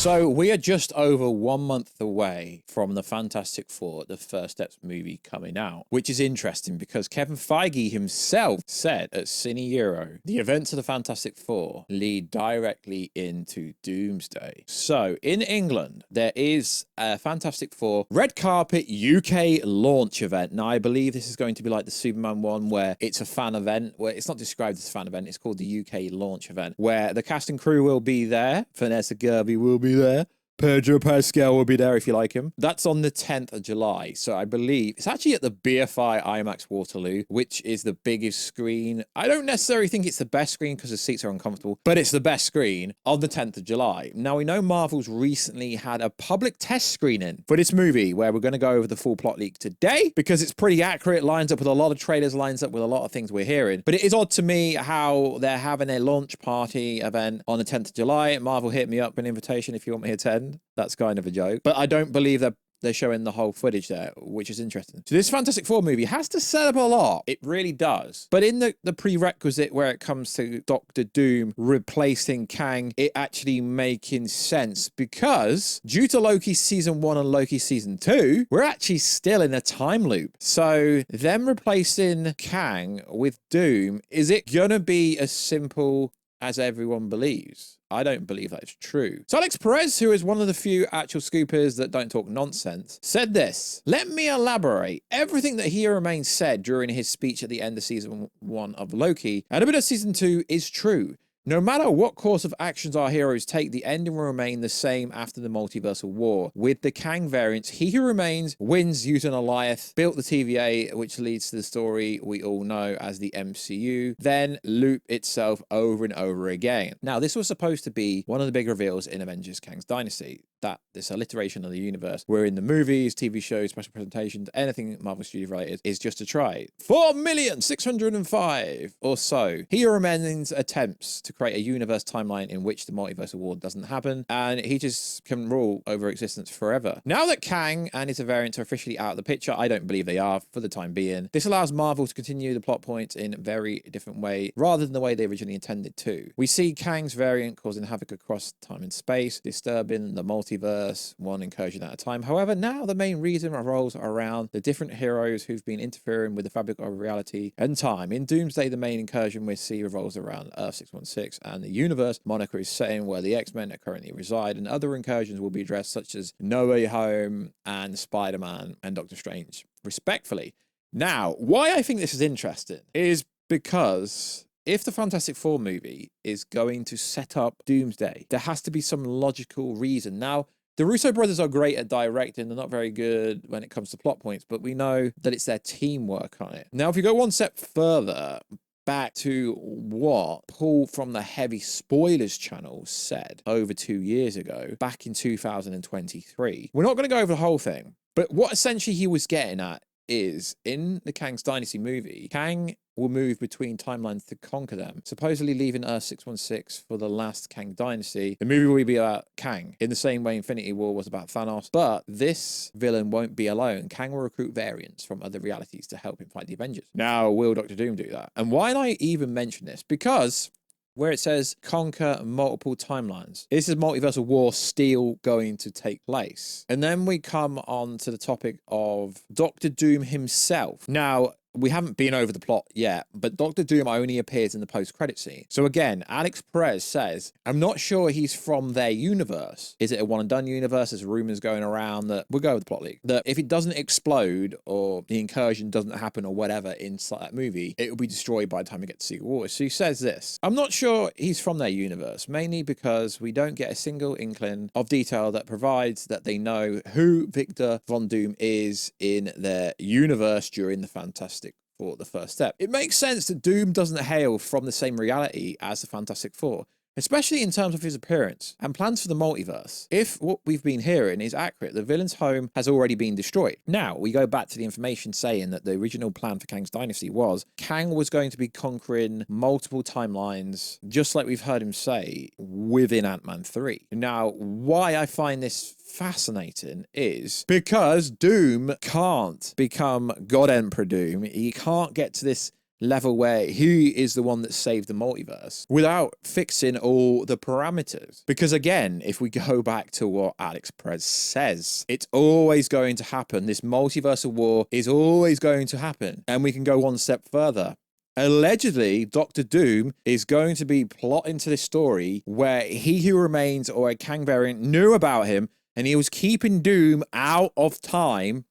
So we are just over 1 month away from the Fantastic Four, the First Steps movie coming out, which is interesting because Kevin Feige himself said at Cine Euro, the events of the Fantastic Four lead directly into Doomsday. So in England, there is a Fantastic Four red carpet UK launch event. Now, I believe this is going to be like the Superman one where it's a fan event, where it's not described as a fan event, it's called the UK launch event, where the cast and crew will be there, Vanessa Kirby will be there, Pedro Pascal will be there if you like him. That's on the 10th of July. So I believe it's actually at the BFI IMAX Waterloo, which is the biggest screen. I don't necessarily think it's the best screen because the seats are uncomfortable, but it's the best screen on the 10th of July. Now, we know Marvel's recently had a public test screening for this movie where we're going to go over the full plot leak today because it's pretty accurate, lines up with a lot of trailers, lines up with a lot of things we're hearing. But it is odd to me how they're having a launch party event on the 10th of July. Marvel hit me up with an invitation if you want me to attend. That's kind of a joke. But I don't believe they're showing the whole footage there, which is interesting. So this Fantastic Four movie has to set up a lot. It really does. But in the prerequisite where it comes to Doctor Doom replacing Kang, it actually making sense because due to Loki Season 1 and Loki Season 2, we're actually still in a time loop. So them replacing Kang with Doom, is it gonna be as simple as everyone believes? I don't believe that is true. So Alex Perez, who is one of the few actual scoopers that don't talk nonsense, said this: "Let me elaborate. Everything that he remains said during his speech at the end of Season 1 of Loki and a bit of Season 2 is true. No matter what course of actions our heroes take, the ending will remain the same after the multiversal war. With the Kang variants, he who remains wins using Alioth, built the TVA, which leads to the story we all know as the MCU, then loop itself over and over again." Now, this was supposed to be one of the big reveals in Avengers Kang's Dynasty, that this alliteration of the universe, where in the movies, TV shows, special presentations, anything Marvel Studios related, is just a try. 4,605,000 or so. He remains attempts to create a universe timeline in which the multiversal war doesn't happen, and he just can rule over existence forever. Now that Kang and his variants are officially out of the picture, I don't believe they are for the time being. This allows Marvel to continue the plot points in a very different way, rather than the way they originally intended to. We see Kang's variant causing havoc across time and space, disturbing the multiverse, one incursion at a time. However, now the main reason revolves around the different heroes who've been interfering with the fabric of reality and time. In Doomsday, the main incursion we see revolves around Earth 616 and the universe Monica is saying where the X-Men are currently reside, and other incursions will be addressed such as No Way Home and Spider-Man and Doctor Strange, respectfully. Now, why I think this is interesting is because if the Fantastic Four movie is going to set up Doomsday, there has to be some logical reason. Now, the Russo brothers are great at directing. They're not very good when it comes to plot points, but we know that it's their teamwork on it. Now, if you go one step further, back to what Paul from the Heavy Spoilers channel said over 2 years ago, back in 2023. We're not going to go over the whole thing, but what essentially he was getting at is in the Kang's Dynasty movie, Kang will move between timelines to conquer them, supposedly leaving Earth 616 for the last Kang Dynasty. The movie will be about Kang, in the same way Infinity War was about Thanos, but this villain won't be alone. Kang will recruit variants from other realities to help him fight the Avengers. Now, will Doctor Doom do that? And why do I even mention this? Because where it says conquer multiple timelines, is this multiversal war still going to take place? And then we come on to the topic of Doctor Doom himself. Now, we haven't been over the plot yet, but Doctor Doom only appears in the post-credit scene. So again, Alex Perez says, I'm not sure he's from their universe. Is it a one-and-done universe? There's rumors going around that, we'll go with the plot leak, that if it doesn't explode or the incursion doesn't happen or whatever inside that movie, it will be destroyed by the time we get to Secret Wars. So he says this: I'm not sure he's from their universe, mainly because we don't get a single inkling of detail that provides that they know who Victor Von Doom is in their universe during the Fantastic for the First Step. It makes sense that Doom doesn't hail from the same reality as the Fantastic Four, especially in terms of his appearance and plans for the multiverse. If what we've been hearing is accurate, the villain's home has already been destroyed. Now, we go back to the information saying that the original plan for Kang's Dynasty was Kang was going to be conquering multiple timelines, just like we've heard him say within Ant-Man 3. Now, why I find this fascinating is because Doom can't become God Emperor Doom. He can't get to this level where he is the one that saved the multiverse without fixing all the parameters. Because again, if we go back to what Alex Perez says, it's always going to happen. This multiversal war is always going to happen. And we can go one step further. Allegedly, Doctor Doom is going to be plotting to this story where He Who Remains or a Kang variant knew about him and he was keeping Doom out of time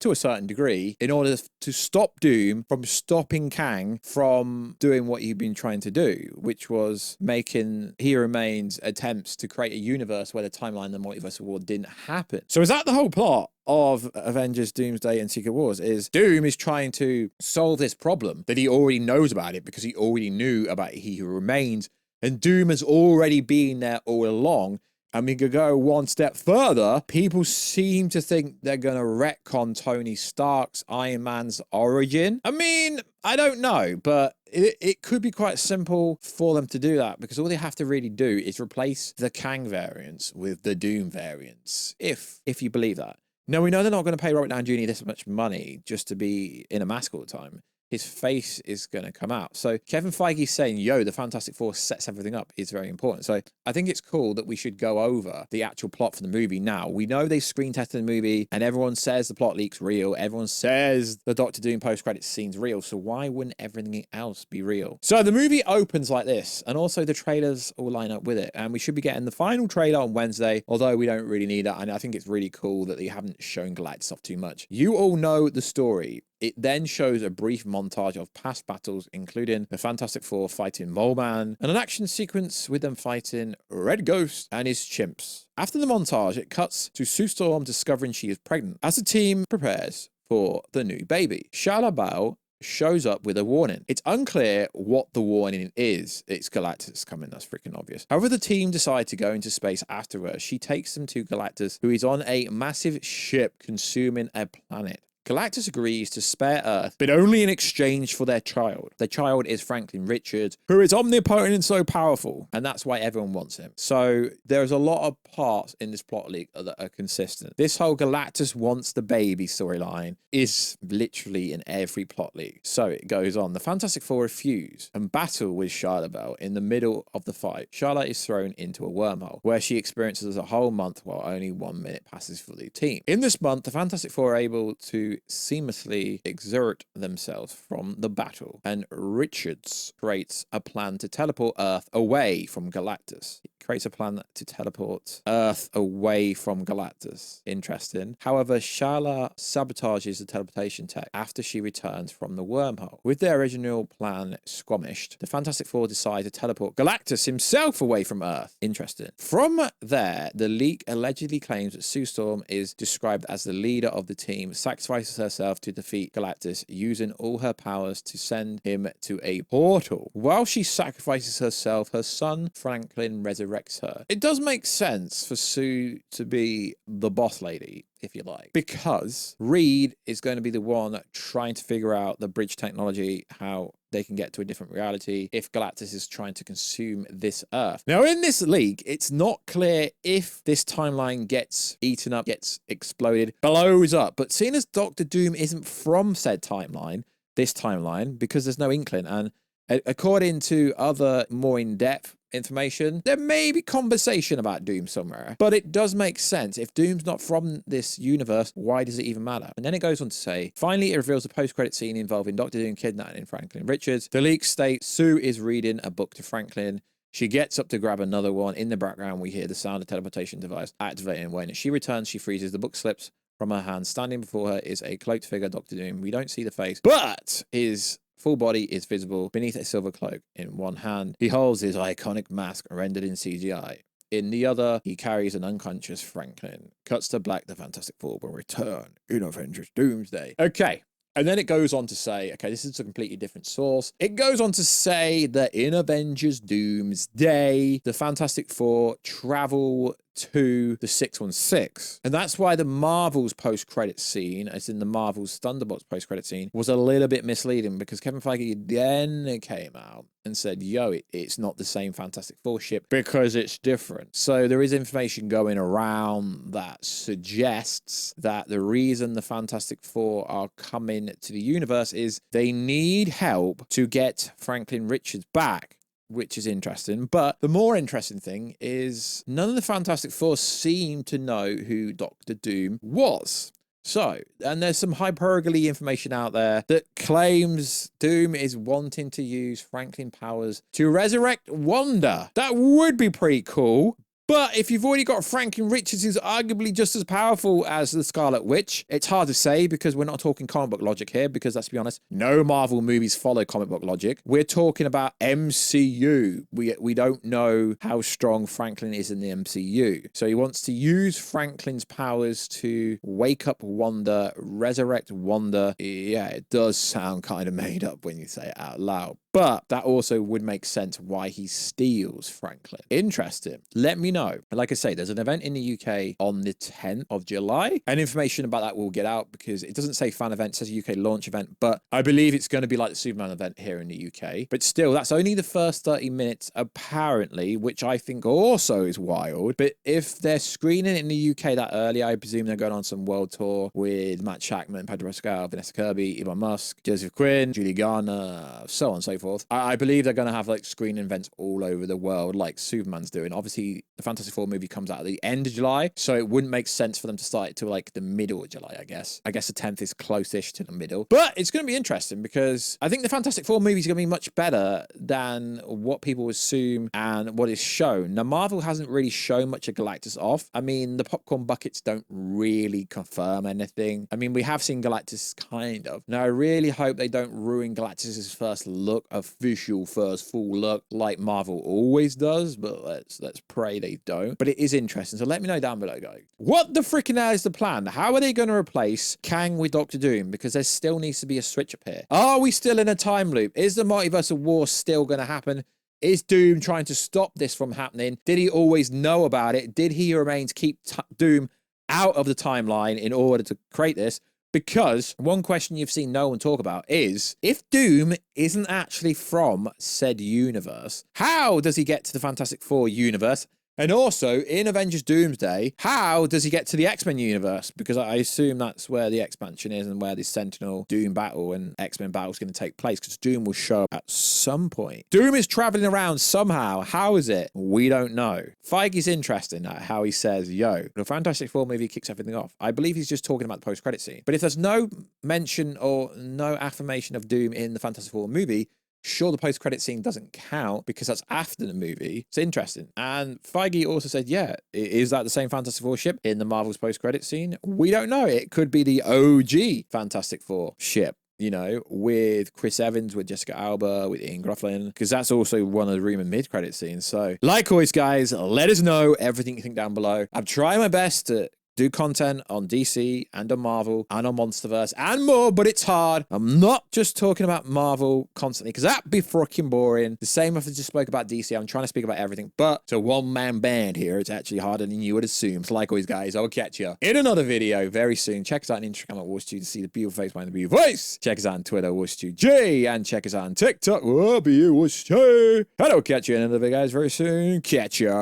to a certain degree in order to stop Doom from stopping Kang from doing what he'd been trying to do, which was making He Remains attempts to create a universe where the timeline and the multiversal war didn't happen. So is that the whole plot of Avengers, Doomsday, and Secret Wars? Is Doom is trying to solve this problem that he already knows about it because he already knew about He Who Remains, and Doom has already been there all along. And we could go one step further. People seem to think they're going to retcon Tony Stark's Iron Man's origin. I mean, I don't know, but it could be quite simple for them to do that, because all they have to really do is replace the Kang variants with the Doom variants, if you believe that. Now, we know they're not going to pay Robert Downey Jr. this much money just to be in a mask all the time. His face is going to come out. So Kevin Feige saying, yo, the Fantastic Four sets everything up is very important. So I think it's cool that we should go over the actual plot for the movie now. We know they screen tested the movie and everyone says the plot leak's real. Everyone says the Doctor Doom post-credits scene's real. So why wouldn't everything else be real? So the movie opens like this, and also the trailers all line up with it. And we should be getting the final trailer on Wednesday, although we don't really need that. And I think it's really cool that they haven't shown Galactus off too much. You all know the story. It then shows a brief montage of past battles, including the Fantastic Four fighting Mole Man, and an action sequence with them fighting Red Ghost and his chimps. After the montage, it cuts to Sue Storm discovering she is pregnant as the team prepares for the new baby. Shia LaBeouf shows up with a warning. It's unclear what the warning is. It's Galactus coming, that's freaking obvious. However, the team decide to go into space after her. She takes them to Galactus, who is on a massive ship consuming a planet. Galactus agrees to spare Earth, but only in exchange for their child. Their child is Franklin Richards, who is omnipotent and so powerful, and that's why everyone wants him. So there's a lot of parts in this plot leak that are consistent. This whole Galactus wants the baby storyline is literally in every plot leak. So it goes on. The Fantastic Four refuse and battle with Shia LaBeouf. In the middle of the fight, Shia is thrown into a wormhole, where she experiences a whole month while only 1 minute passes for the team. In this month, the Fantastic Four are able to seamlessly exert themselves from the battle, and Richards creates a plan to teleport Earth away from Galactus. He creates a plan to teleport Earth away from Galactus. Interesting. However, Shala sabotages the teleportation tech after she returns from the wormhole. With their original plan squamished, the Fantastic Four decide to teleport Galactus himself away from Earth. Interesting. From there, the leak allegedly claims that Sue Storm is described as the leader of the team, sacrifices herself to defeat Galactus, using all her powers to send him to a portal. While she sacrifices herself, her son Franklin resurrects her. It does make sense for Sue to be the boss lady, if you like, because Reed is going to be the one trying to figure out the bridge technology, how they can get to a different reality if Galactus is trying to consume this Earth. Now, in this leak, it's not clear if this timeline gets eaten up, gets exploded, blows up. But seeing as Doctor Doom isn't from said timeline, this timeline, because there's no inkling, and according to other more in-depth information, there may be conversation about Doom somewhere, but it does make sense. If Doom's not from this universe, why does it even matter? And then it goes on to say, finally, it reveals a post-credit scene involving Doctor Doom kidnapping Franklin Richards. The leak states Sue is reading a book to Franklin. She gets up to grab another one. In the background, we hear the sound of teleportation device activating. When she returns, she freezes. The book slips from her hand. Standing before her is a cloaked figure, Doctor Doom. We don't see the face, but his full body is visible beneath a silver cloak. In one hand, he holds his iconic mask rendered in CGI. In the other, he carries an unconscious Franklin. Cuts to black, the Fantastic Four will return in Avengers Doomsday. Okay. And then it goes on to say, okay, this is a completely different source. It goes on to say that in Avengers Doomsday, the Fantastic Four travel to the 616. And that's why the Marvel's post-credit scene, as in the Marvel's Thunderbolts post-credit scene, was a little bit misleading, because Kevin Feige then came out and said, yo, it's not the same Fantastic Four ship because it's different. So there is information going around that suggests that the reason the Fantastic Four are coming to the universe is they need help to get Franklin Richards back, which is interesting. But the more interesting thing is none of the Fantastic Four seem to know who Doctor Doom was. So, and there's some hyperbole information out there that claims Doom is wanting to use Franklin powers to resurrect Wanda. That would be pretty cool. But if you've already got Franklin Richards, who's arguably just as powerful as the Scarlet Witch, it's hard to say because we're not talking comic book logic here, because let's be honest, no Marvel movies follow comic book logic. We're talking about MCU. We don't know how strong Franklin is in the MCU. So he wants to use Franklin's powers to wake up Wanda, resurrect Wanda. Yeah, it does sound kind of made up when you say it out loud. But that also would make sense why he steals Franklin. Interesting. Let me know. Like I say, there's an event in the UK on the 10th of July, and information about that will get out because it doesn't say fan event, it says UK launch event, but I believe it's going to be like the Superman event here in the UK. But still, that's only the first 30 minutes, apparently, which I think also is wild. But if they're screening it in the UK that early, I presume they're going on some world tour with Matt Shackman, Pedro Pascal, Vanessa Kirby, Elon Musk, Joseph Quinn, Julie Garner, so on and so forth. I believe they're going to have like screening events all over the world like Superman's doing. Obviously, the Fantastic Four movie comes out at the end of July, so it wouldn't make sense for them to start it to like the middle of July, I guess. I guess the 10th is close-ish to the middle. But it's going to be interesting because I think the Fantastic Four movie is going to be much better than what people assume and what is shown. Now, Marvel hasn't really shown much of Galactus off. I mean, the popcorn buckets don't really confirm anything. I mean, we have seen Galactus kind of. Now, I really hope they don't ruin Galactus's first look, official first full look, like Marvel always does, but let's pray they don't. But it is interesting, so let me know down below, guys. What the freaking hell is the plan? How are they going to replace Kang with Doctor Doom? Because there still needs to be a switch up here. Are we still in a time loop? Is the multiversal war still going to happen? Is Doom trying to stop this from happening? Did he always know about it? Did he remain to keep Doom out of the timeline in order to create this? Because one question you've seen no one talk about is, if Doom isn't actually from said universe, how does he get to the Fantastic Four universe? And also, in Avengers Doomsday, how does he get to the X-Men universe? Because I assume that's where the expansion is and where the Sentinel Doom battle and X-Men battle is going to take place, because Doom will show up at some point. Doom is traveling around somehow. How is it? We don't know. Feige's interesting at how he says, yo, the Fantastic Four movie kicks everything off. I believe he's just talking about the post-credit scene. But if there's no mention or no affirmation of Doom in the Fantastic Four movie, sure, the post-credit scene doesn't count because that's after the movie. It's interesting. And Feige also said, yeah, is that the same Fantastic Four ship in the Marvel's post-credit scene? We don't know. It could be the OG Fantastic Four ship, you know, with Chris Evans, with Jessica Alba, with Ian Grufflin, because that's also one of the rumored mid-credit scenes. So, like always, guys, let us know everything you think down below. I'm trying my best to do content on DC and on Marvel and on Monsterverse and more, but it's hard. I'm not just talking about Marvel constantly because that'd be freaking boring. The same if I just spoke about DC. I'm trying to speak about everything, but it's a one-man band here. It's actually harder than you would assume. So like always, guys, I'll catch you in another video very soon. Check us out on Instagram at Warstu to see the beautiful face behind the beautiful voice. Check us out on Twitter, WarstuG, and check us out on TikTok, Warstu. And I'll catch you in another video, guys, very soon. Catch ya.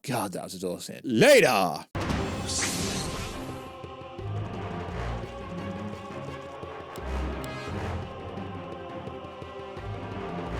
God, that was awesome. Later.